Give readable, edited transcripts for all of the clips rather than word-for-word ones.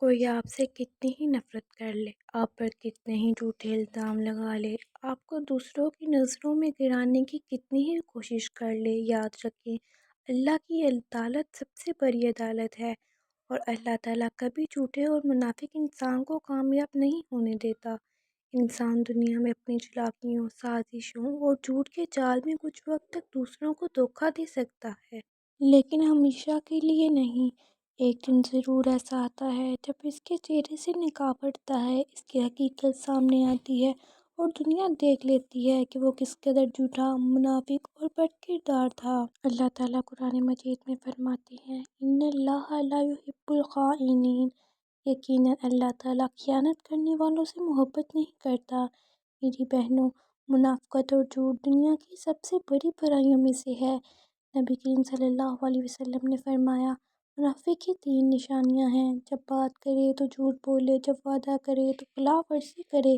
کوئی آپ سے کتنی ہی نفرت کر لے، آپ پر کتنے ہی جھوٹے الزام لگا لے، آپ کو دوسروں کی نظروں میں گرانے کی کتنی ہی کوشش کر لے، یاد رکھیں اللہ کی عدالت سب سے بڑی عدالت ہے، اور اللہ تعالیٰ کبھی جھوٹے اور منافق انسان کو کامیاب نہیں ہونے دیتا۔ انسان دنیا میں اپنی چالاکیوں، سازشوں اور جھوٹ کے جال میں کچھ وقت تک دوسروں کو دھوکہ دے سکتا ہے، لیکن ہمیشہ کے لیے نہیں۔ ایک دن ضرور ایسا آتا ہے جب اس کے چہرے سے نقاب ہٹتا ہے، اس کی حقیقت سامنے آتی ہے اور دنیا دیکھ لیتی ہے کہ وہ کس قدر جھوٹا، منافق اور بد کردار تھا۔ اللہ تعالیٰ قرآن مجید میں فرماتے ہیں ان اللہ لا یحب الخائنین، یقیناً اللہ تعالیٰ خیانت کرنے والوں سے محبت نہیں کرتا۔ میری بہنوں، منافقت اور جھوٹ دنیا کی سب سے بڑی برائیوں میں سے ہے۔ نبی کریم صلی اللہ علیہ وسلم نے فرمایا منافق کی 3 نشانیاں ہیں، جب بات کرے تو جھوٹ بولے، جب وعدہ کرے تو خلاف ورزی کرے،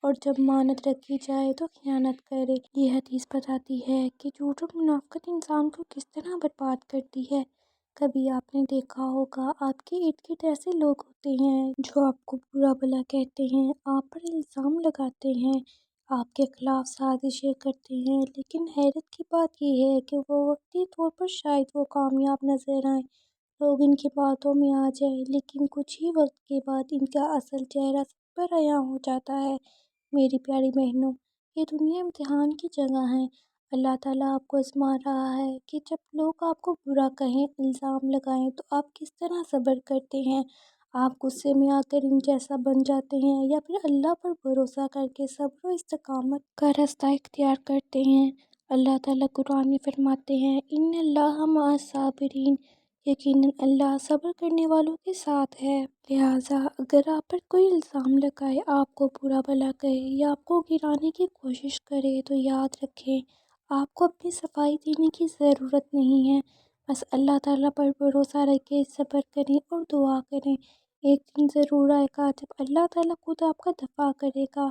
اور جب امانت رکھی جائے تو خیانت کرے۔ یہ حدیث بتاتی ہے کہ جھوٹ اور منافقت انسان کو کس طرح برباد کرتی ہے۔ کبھی آپ نے دیکھا ہوگا آپ کے ارد گرد ایسے لوگ ہوتے ہیں جو آپ کو برا بھلا کہتے ہیں، آپ پر الزام لگاتے ہیں، آپ کے خلاف سازشیں کرتے ہیں، لیکن حیرت کی بات یہ ہے کہ وہ وقتی طور پر شاید وہ کامیاب نظر آئیں، لوگ ان کی باتوں میں آ جائیں، لیکن کچھ ہی وقت کے بعد ان کا اصل چہرہ سب پر عیاں ہو جاتا ہے۔ میری پیاری بہنوں، یہ دنیا امتحان کی جگہ ہے۔ اللہ تعالیٰ آپ کو آزما رہا ہے کہ جب لوگ آپ کو برا کہیں، الزام لگائیں تو آپ کس طرح صبر کرتے ہیں۔ آپ غصے میں آ کر ان جیسا بن جاتے ہیں یا پھر اللہ پر بھروسہ کر کے صبر و استقامت کا راستہ اختیار کرتے ہیں۔ اللہ تعالیٰ قرآن میں فرماتے ہیں ان اللہ مع الصابرین، یقیناً اللہ صبر کرنے والوں کے ساتھ ہے۔ لہٰذا اگر آپ پر کوئی الزام لگائے، آپ کو برا بھلا کہے یا آپ کو گرانے کی کوشش کرے تو یاد رکھیں آپ کو اپنی صفائی دینے کی ضرورت نہیں ہے، بس اللہ تعالیٰ پر بھروسہ رکھیں، صبر کریں اور دعا کریں۔ ایک دن ضرور آئے گا جب اللہ تعالیٰ خود آپ کا دفاع کرے گا۔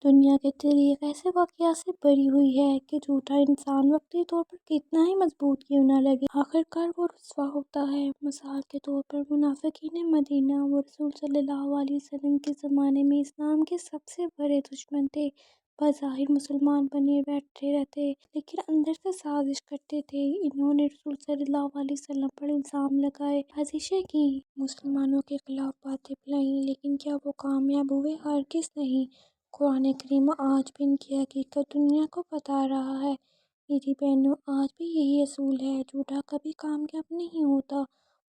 دنیا کے طریق ایسے واقعات سے بھری ہوئی ہے کہ جھوٹا انسان وقتی طور پر کتنا ہی مضبوط کیوں نہ لگے، آخرکار وہ رسوا ہوتا ہے۔ مثال کے طور پر منافقین مدینہ وہ رسول صلی اللہ علیہ وسلم کے زمانے میں اسلام کے سب سے بڑے دشمن تھے۔ بظاہر مسلمان بنے بیٹھے رہتے لیکن اندر سے سازش کرتے تھے۔ انہوں نے رسول صلی اللہ علیہ وسلم پر الزام لگائے، سازشیں کی، مسلمانوں کے خلاف باتیں پھیلائیں، لیکن کیا وہ کامیاب ہوئے؟ ہرگز نہیں۔ قرآن کریم آج بھی ان کی حقیقت دنیا کو بتا رہا ہے۔ میری بہنوں، آج بھی یہی اصول ہے، جھوٹا کبھی کامیاب نہیں ہوتا،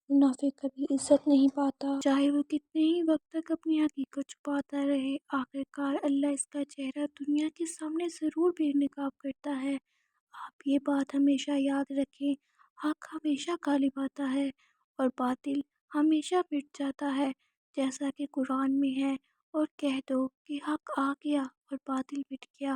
منافق کبھی عزت نہیں پاتا، چاہے وہ کتنے ہی وقت تک اپنی حقیقت چھپاتا رہے، آخرکار اللہ اس کا چہرہ دنیا کے سامنے ضرور بے نقاب کرتا ہے۔ آپ یہ بات ہمیشہ یاد رکھیں، حق ہمیشہ غالب آتا ہے اور باطل ہمیشہ مٹ جاتا ہے، جیسا کہ قرآن میں ہے، اور کہہ دو کہ حق آ گیا اور باطل مٹ گیا،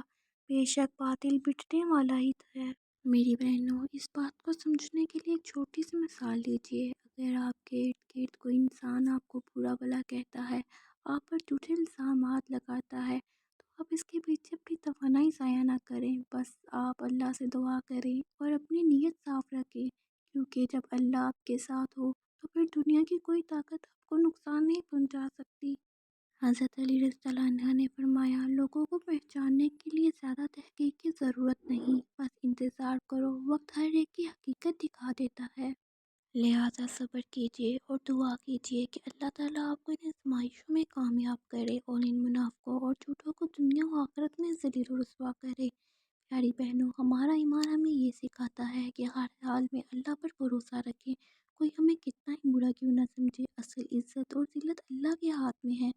بے شک باطل مٹنے والا ہی ہے۔ میری بہنوں، اس بات کو سمجھنے کے لیے ایک چھوٹی سی مثال لیجیے۔ اگر آپ کے ارد گرد کوئی انسان آپ کو برا بھلا کہتا ہے، آپ پر جھوٹے الزامات لگاتا ہے، تو آپ اس کے پیچھے اپنی توانائی ضائع نہ کریں، بس آپ اللہ سے دعا کریں اور اپنی نیت صاف رکھیں، کیونکہ جب اللہ آپ کے ساتھ ہو تو پھر دنیا کی کوئی طاقت آپ کو نقصان نہیں پہنچا سکتی۔ حضرت علی رضی اللہ عنہ نے فرمایا لوگوں کو پہچاننے کے لیے زیادہ تحقیق کی ضرورت نہیں، بس انتظار کرو، وقت ہر ایک کی حقیقت دکھا دیتا ہے۔ لہٰذا صبر کیجیے اور دعا کیجیے کہ اللہ تعالیٰ آپ کو ان آزمائشوں میں کامیاب کرے اور ان منافقوں اور جھوٹوں کو دنیا و آخرت میں ذلیل و رسوا کرے۔ پیاری بہنوں، ہمارا ایمان ہمیں یہ سکھاتا ہے کہ ہر حال میں اللہ پر بھروسہ رکھیں، کوئی ہمیں کتنا ہی برا کیوں نہ سمجھے، اصل عزت اور ذلت اللہ کے ہاتھ میں ہے۔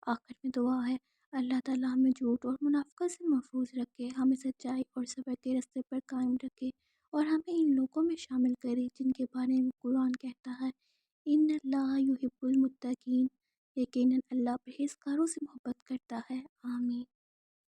آخر میں دعا ہے اللہ تعالیٰ ہمیں جھوٹ اور منافقت سے محفوظ رکھے، ہمیں سچائی اور صبر کے راستے پر قائم رکھے، اور ہمیں ان لوگوں میں شامل کرے جن کے بارے میں قرآن کہتا ہے ان اللہ یحب المتقین، یقیناً اللہ پرہیزگاروں سے محبت کرتا ہے۔ آمین۔